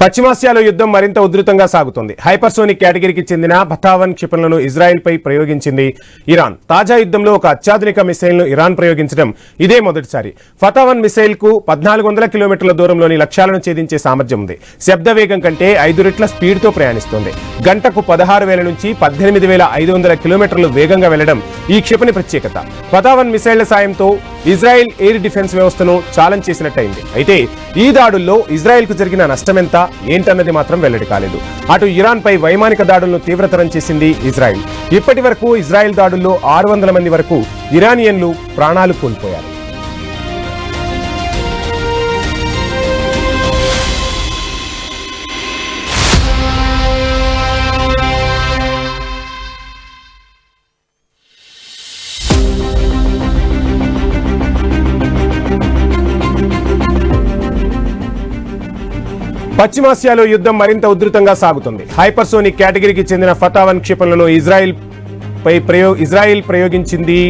పశ్చిమాసియాలో యుద్ధం మరింత ఉధృతంగా సాగుతోంది. హైపర్సోనిక్ కేటగిరీకి చెందిన బతావన్ క్షిపణులను ఇజ్రాయెల్పై ప్రయోగించింది ఇరాన్. తాజా యుద్ధంలో ఒక అత్యాధునిక మిసైల్ను ఇరాన్ ప్రయోగించడం ఇదే మొదటిసారి. ఫతావన్ మిసైల్కు 1400 కిలోమీటర్ల దూరంలోని లక్ష్యాలను ఛేదించే సామర్థ్యం ఉంది. శబ్ద వేగం కంటే 5 రెట్ల స్పీడ్తో ప్రయాణిస్తోంది. గంటకు 16,000 నుంచి 18,500 కిలోమీటర్లు వేగంగా వెళ్లడం ఈ క్షిపణి ప్రత్యేకత. ఫతావన్ మిసైళ్ల సాయంతో ఇజ్రాయెల్ ఎయిర్ డిఫెన్స్ వ్యవస్థను ఛాలెంజ్ చేసినట్టయింది. అయితే ఈ దాడుల్లో ఇజ్రాయెల్కు జరిగిన నష్టమెంత ఏంటన్నది మాత్రం వెల్లడి కాలేదు. అటు ఇరాన్పై వైమానిక దాడులను తీవ్రతరం చేసింది ఇజ్రాయెల్. ఇప్పటి వరకు ఇజ్రాయెల్ దాడుల్లో 600 మంది వరకు ఇరానియన్లు ప్రాణాలు కోల్పోయారు. పశ్చిమాసియాలో యుద్ధం మరింత ఉధృతంగా సాగుతుంది. హైపర్సోనిక్ కేటగిరీకి చెందిన ఫతావన్ క్షిపణులను ఇజ్రాయెల్ ప్రయోగించింది.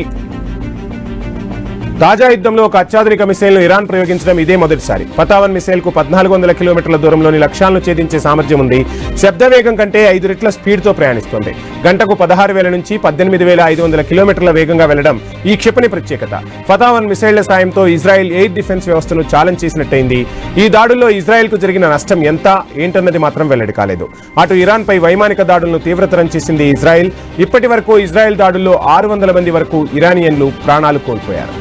తాజా యుద్ధంలో ఒక అత్యాధునిక మిసైల్ను ఇరాన్ ప్రయోగించడం ఇదే మొదటిసారి. ఫతావన్ మిసైల్కు 1400 కిలోమీటర్ల దూరంలోని లక్ష్యాలను ఛేదించే సామర్థ్యం ఉంది. శబ్ద వేగం కంటే 5 రెట్ల స్పీడ్తో ప్రయాణిస్తోంది. గంటకు 16,000 నుంచి 18,500 కిలోమీటర్ల వేగంగా వెళ్లడం ఈ క్షిపణి ప్రత్యేకత. ఫతావన్ మిసైళ్ల సాయంతో ఇజ్రాయెల్ ఎయిర్ డిఫెన్స్ వ్యవస్థను ఛాలెంజ్ చేసినట్టయింది. ఈ దాడుల్లో ఇజ్రాయెల్కు జరిగిన నష్టం ఎంత ఏంటన్నది మాత్రం వెల్లడి కాలేదు. అటు ఇరాన్పై వైమానిక దాడులను తీవ్రతరం చేసింది ఇజ్రాయెల్. ఇప్పటి వరకు ఇజ్రాయెల్ దాడుల్లో 600 మంది వరకు ఇరానియన్లు ప్రాణాలు కోల్పోయారు.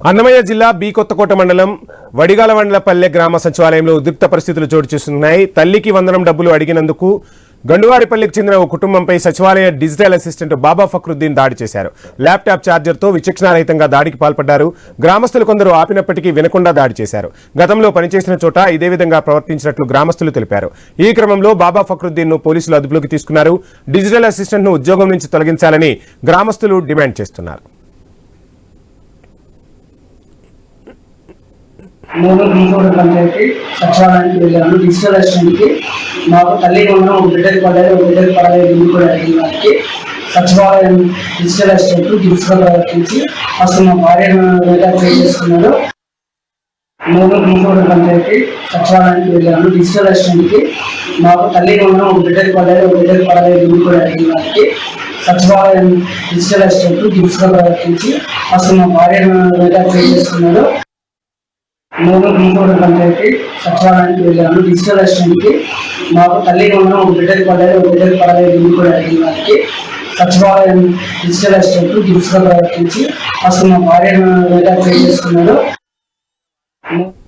అన్నమయ్య జిల్లా బి కొత్తకోట మండలం వడిగాలవండ్లపల్లె గ్రామ సచివాలయంలో ఉద్రిక్త పరిస్థితులు చోటు చేసుకున్నాయి. తల్లికి వందనం డబ్బులు అడిగినందుకు గండువారిపల్లికి చెందిన ఓ కుటుంబంపై సచివాలయ డిజిటల్ అసిస్టెంట్ బాబా ఫక్రుద్దీన్ దాడి చేశారు. ల్యాప్టాప్ ఛార్జర్తో విచక్షణారహితంగా దాడికి పాల్పడ్డారు. గ్రామస్తులు కొందరు ఆపినప్పటికీ వినకుండా దాడి చేశారు. గతంలో పనిచేసిన చోట ఇదే విధంగా ప్రవర్తించినట్లు గ్రామస్తులు తెలిపారు. ఈ క్రమంలో బాబా ఫక్రుద్దీన్ ను పోలీసులు అదుపులోకి తీసుకున్నారు. డిజిటల్ అసిస్టెంట్ ను ఉద్యోగం నుంచి తొలగించాలని గ్రామస్తులు డిమాండ్ చేస్తున్నారు. నేను బీకోడ్ పంచాయతీ సచివాలయానికి వెళ్ళాను. డిజిటల్ అసిస్టెంట్కి మాకు తల్లికి ఉన్న ఒక బిడ్డకి పడలేదు ఇల్లు కూడా అడిగిన వారికి సచివాలయం డిజిటల్ అసిస్టెంట్ గిఫ్ట్గా ప్రవర్తించి అసలు మా భార్యను పే చేసుకున్నారు. నేను బీకోడ్ పంచాయతీ సచివాలయానికి వెళ్ళాను. డిజిటల్ అసిస్టెంట్కి మాకు తల్లికి ఉన్న ఒక బిడ్డకి పడలేదు ఇల్లు కూడా అడిగిన వారికి సచివాలయం డిజిటల్ అసిస్టెంట్ గిఫ్ట్గా ప్రవర్తించి అసలు మా భార్యను పే చేసుకున్నారు. నేను బీకోడ్ పంచాయతీ సచివాలయానికి వెళ్ళాను. డిజిటల్ అసిస్టెంట్కి మాకు తల్లికి ఉన్న ఒక బిడ్డకి పడలేదు ఇల్లు కూడా అడిగిన వారికి సచివాలయం డిజిటల్ అసిస్టెంట్ గిఫ్ట్గా ప్రవర్తించి అసలు మా భార్యను పే చేసుకున్నారు.